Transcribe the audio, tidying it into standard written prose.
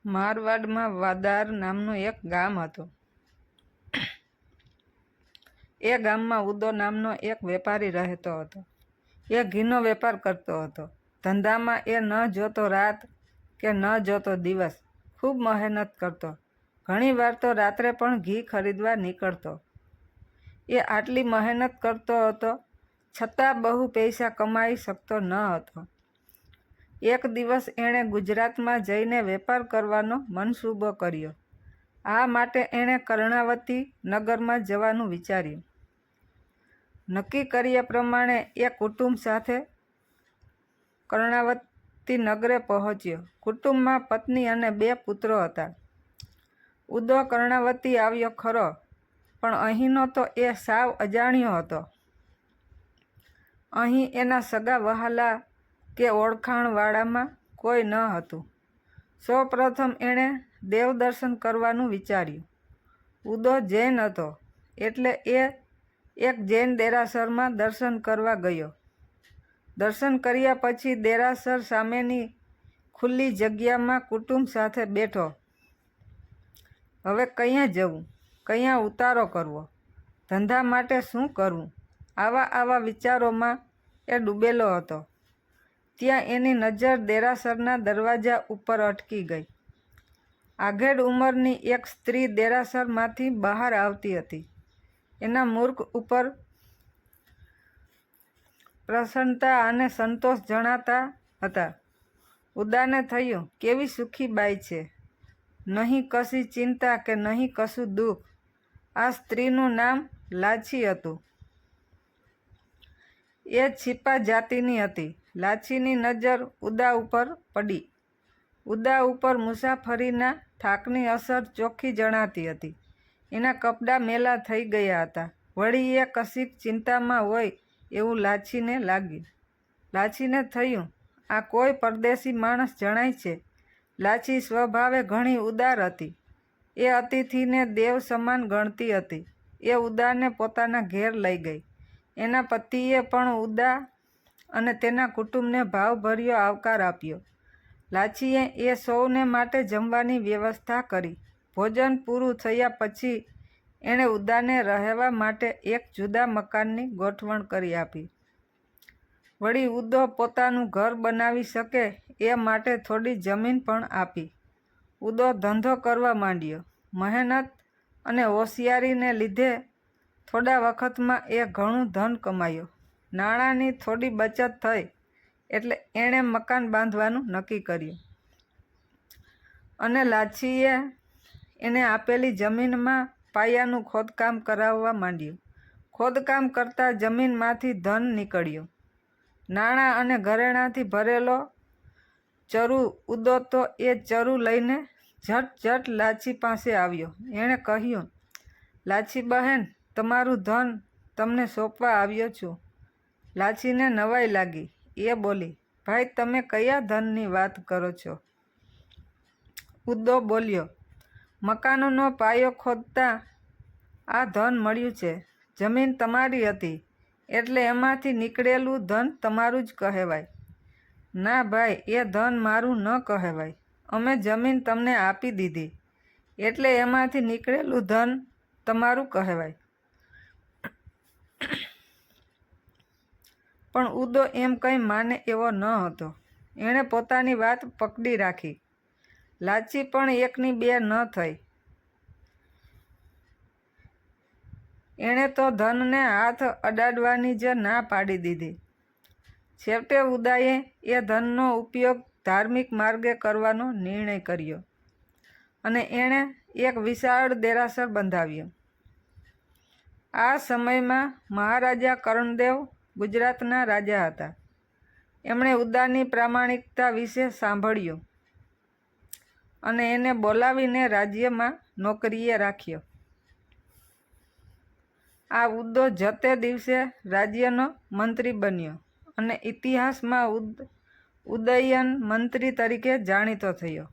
મારવાડમાં વાદાર નામનું એક ગામ હતું. એ ગામમાં ઉદો નામનો એક વેપારી રહેતો હતો. એ ઘીનો વેપાર કરતો હતો. ધંધામાં એ ન જોતો રાત કે ન જોતો દિવસ. ખૂબ મહેનત કરતો. ઘણીવાર તો રાત્રે પણ ઘી ખરીદવા નીકળતો. એ આટલી મહેનત કરતો હતો છતાં બહુ પૈસા કમાઈ શકતો ન હતો. એક દિવસ એણે ગુજરાતમાં જઈને વેપાર કરવાનો મનસૂબો કર્યો. આ માટે એણે કર્ણાવતી નગરમાં જવાનું વિચાર્યું. નક્કી કર્યા પ્રમાણે એ કુટુંબ સાથે કર્ણાવતી નગરે પહોંચ્યો. કુટુંબમાં પત્ની અને 2 પુત્રો હતા. ઉદો કર્ણાવતી આવ્યો ખરો, પણ અહીંનો તો એ સાવ અજાણ્યો હતો. અહીં એના સગા વહાલા કે ઓળખાણવાળામાં કોઈ ન હતું. સૌપ્રથમ એણે દેવદર્શન કરવાનું વિચાર્યું. ઉદો જૈન હતો એટલે એ એક જૈન દેરાસરમાં દર્શન કરવા ગયો. દર્શન કર્યા પછી દેરાસર સામેની ખુલ્લી જગ્યામાં કુટુંબ સાથે બેઠો. હવે કયાં જવું, કયાં ઉતારો કરવો, ધંધા માટે શું કરવું, આવા વિચારોમાં એ ડૂબેલો હતો. ત્યાં એની નજર દેરાસરના દરવાજા ઉપર અટકી ગઈ. આઘેડ ઉંમરની એક સ્ત્રી દેરાસરમાંથી બહાર આવતી હતી. એના મુખ ઉપર પ્રસન્નતા અને સંતોષ જણાતા હતા. ઉદાને થયું, કેવી સુખી બાઈ છે, નહીં કશી ચિંતા કે નહીં કશું દુઃખ. આ સ્ત્રીનું નામ લાછી હતું. એ છીપા જાતિની હતી. લાછીની નજર ઉદા ઉપર પડી. ઉદા ઉપર મુસાફરીના થાકની અસર ચોખ્ખી જણાતી હતી. એના કપડાં મેલા થઈ ગયા હતા. વળી એ કશીક ચિંતામાં હોય એવું લાછીને લાગ્યું. લાછીને થયું, આ કોઈ પરદેશી માણસ જણાય છે. લાછી સ્વભાવે ઘણી ઉદાર હતી. એ અતિથિને દેવ સમાન ગણતી હતી. એ ઉદાને પોતાના ઘેર લઈ ગઈ. એના પતિએ પણ ઉદા અને તેના કુટુંબને ભાવભર્યો આવકાર આપ્યો. લાછીએ એ સૌને માટે જમવાની વ્યવસ્થા કરી. ભોજન પૂરું થયા પછી એણે ઉદાને રહેવા માટે એક જુદા મકાનની ગોઠવણ કરી આપી. વળી ઉદો પોતાનું ઘર બનાવી શકે એ માટે થોડી જમીન પણ આપી. ઉદો ધંધો કરવા માંડ્યો. મહેનત અને હોશિયારીને લીધે થોડા વખતમાં એ ઘણું ધન કમાયો. નાણાંની થોડી બચત થઈ એટલે એણે મકાન બાંધવાનું નક્કી કર્યું અને લાછીએ એને આપેલી જમીનમાં પાયાનું ખોદકામ કરાવવા માંડ્યું. ખોદકામ કરતાં જમીનમાંથી ધન નીકળ્યું. નાણાં અને ઘરેણાંથી ભરેલો ચરુ. ઉદો તો એ ચરુ લઈને ઝટ લાછી પાસે આવ્યો. એણે કહ્યું, લાછી બહેન, તમારું ધન તમને સોંપવા આવ્યો છું. લાછીને નવાઈ લાગી. એ બોલી, ભાઈ, તમે કયા ધનની વાત કરો છો? ઉદો બોલ્યો, મકાનનો પાયો ખોદતા આ ધન મળ્યું છે. જમીન તમારી હતી એટલે એમાંથી નીકળેલું ધન તમારું જ કહેવાય. ના ભાઈ, એ ધન મારું ન કહેવાય. અમે જમીન તમને આપી દીધી એટલે એમાંથી નીકળેલું ધન તમારું કહેવાય. પણ ઉદો એમ કંઈ માને એવો ન હતો. એણે પોતાની વાત પકડી રાખી. લાછી પણ એકની બે ન થઈ. એણે તો ધનને હાથ અડાડવાની જ ના પાડી દીધી. છેવટે ઉદાએ એ ધનનો ઉપયોગ ધાર્મિક માર્ગે કરવાનો નિર્ણય કર્યો અને એણે એક વિશાળ દેરાસર બંધાવ્યું. આ સમયમાં મહારાજા કર્ણદેવ ગુજરાતના રાજા હતા. એમણે ઉદાની પ્રામાણિકતા વિશે સાંભળ્યું અને એને બોલાવીને રાજ્યમાં નોકરીએ રાખ્યો. આ ઉદો જતે દિવસે રાજ્યનો મંત્રી બન્યો અને ઇતિહાસમાં ઉદયન મંત્રી તરીકે જાણીતો થયો.